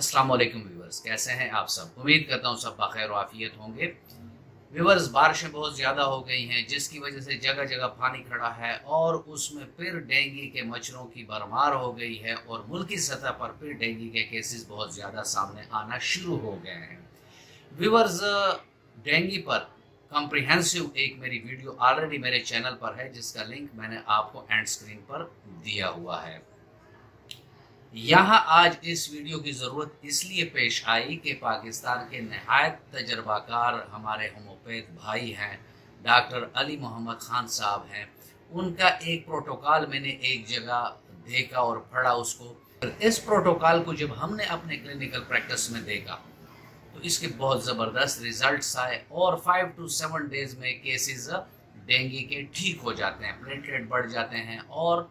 अस्सलाम वालेकुम व्यूवर्स, कैसे हैं आप सब। उम्मीद करता हूँ सब बखैर और आफियत होंगे। व्यूवर्स, बारिशें बहुत ज़्यादा हो गई हैं जिसकी वजह से जगह जगह पानी खड़ा है और उसमें फिर डेंगू के मच्छरों की भरमार हो गई है और मुल्की सतह पर फिर डेंगू के केसेस बहुत ज़्यादा सामने आना शुरू हो गए हैं। व्यूवर्स, डेंगू पर कॉम्प्रिहेंसिव एक मेरी वीडियो ऑलरेडी मेरे चैनल पर है जिसका लिंक मैंने आपको एंड स्क्रीन पर दिया हुआ है। यहाँ आज इस वीडियो की ज़रूरत इसलिए पेश आई कि पाकिस्तान के नहायत तजर्बाकार हमारे होम्योपैथ भाई हैं, डॉक्टर अली मोहम्मद खान साहब हैं। उनका एक प्रोटोकॉल मैंने एक जगह देखा और पढ़ा उसको। इस प्रोटोकॉल को जब हमने अपने क्लिनिकल प्रैक्टिस में देखा तो इसके बहुत ज़बरदस्त रिजल्ट्स आए और 5 to 7 डेज में केसेस डेंगू के ठीक हो जाते हैं, प्लेटलेट बढ़ जाते हैं और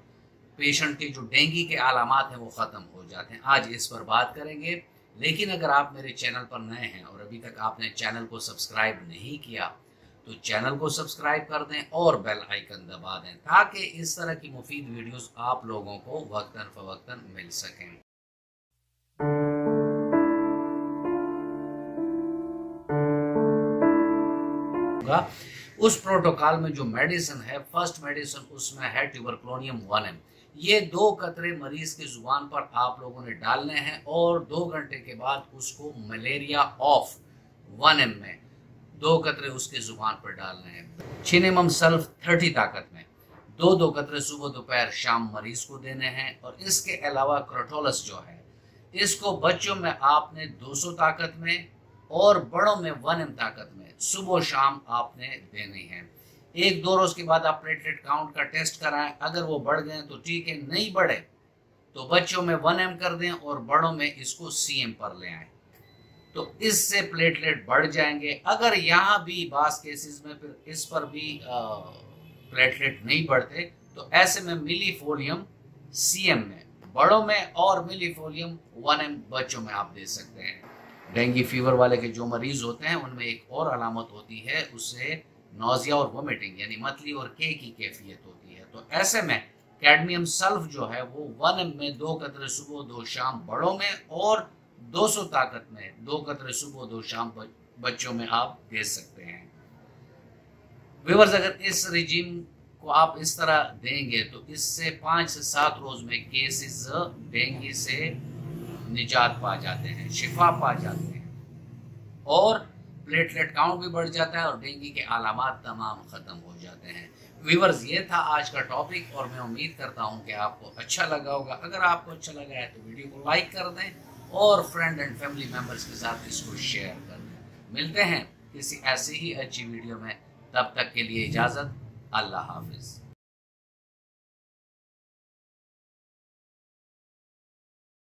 पेशेंट के जो डेंगू के अलामात हैं वो ख़त्म हो जाते हैं। आज इस पर बात करेंगे, लेकिन अगर आप मेरे चैनल पर नए हैं और अभी तक आपने चैनल को सब्सक्राइब नहीं किया तो चैनल को सब्सक्राइब कर दें और बेल आइकन दबा दें ताकि इस तरह की मुफीद वीडियोस आप लोगों को वक्तन फवक्तन मिल सकें। उस प्रोटोकॉल में जो मेडिसिन है, फर्स्ट मेडिसिन उसमें है ट्यूबरक्लोनियम 1M। ये 2 कतरे मरीज की जुबान पर आप लोगों ने डालने हैं और 2 घंटे के बाद उसको मलेरिया ऑफ 1M में 2 कतरे उसके जुबान पर डालने हैं। छिनेमम सल्फ 30 ताकत में 2 कतरे सुबह दोपहर शाम मरीज को देने हैं। और इसके अलावा क्रोटोलस जो है इसको बच्चों में आपने 200 ताकत में और बड़ों में 1M ताकत में सुबह शाम आपने देनी है। 1-2 रोज के बाद आप प्लेटलेट काउंट का टेस्ट कराएं, अगर वो बढ़ गए तो ठीक है, नहीं बढ़े तो बच्चों में 1M कर दें और बड़ों में इसको CM पर ले आएं, तो इससे प्लेटलेट बढ़ जाएंगे। अगर यहाँ भी बास केसेस में फिर इस पर भी प्लेटलेट नहीं बढ़ते तो ऐसे में मिलीफोलियम CM में बड़ों में और मिलीफोलियम 1M बच्चों में आप दे सकते हैं। डेंगू फीवर वाले के जो मरीज होते हैं उनमें एक और अलामत होती है, उससे नौजिया और वोमिटिंग यानी मतली और के की कैफियत होती है। तो ऐसे में कैडमियम सल्फ जो है वो 1M में 2 कतरे सुबह 2 शाम बड़ों में और 200 ताकत में 2 कतरे सुबह 2 शाम बच्चों में आप दे सकते हैं। व्यूअर्स, अगर इस रिजीम को आप इस तरह देंगे तो इससे 5 से 7 रोज में केसेस डेंगू से निजात पा जाते हैं, शिफा पा जाते हैं और प्लेटलेट काउंट भी बढ़ जाता है और डेंगू के अलामात तमाम ख़त्म हो जाते हैं। व्यूअर्स, ये था आज का टॉपिक और मैं उम्मीद करता हूँ कि आपको अच्छा लगा होगा। अगर आपको अच्छा लगा है तो वीडियो को लाइक कर दें और फ्रेंड एंड फैमिली मेम्बर्स के साथ इसको शेयर कर दें। मिलते हैं किसी ऐसी ही अच्छी वीडियो में, तब तक के लिए इजाज़त। अल्लाह हाफिज़।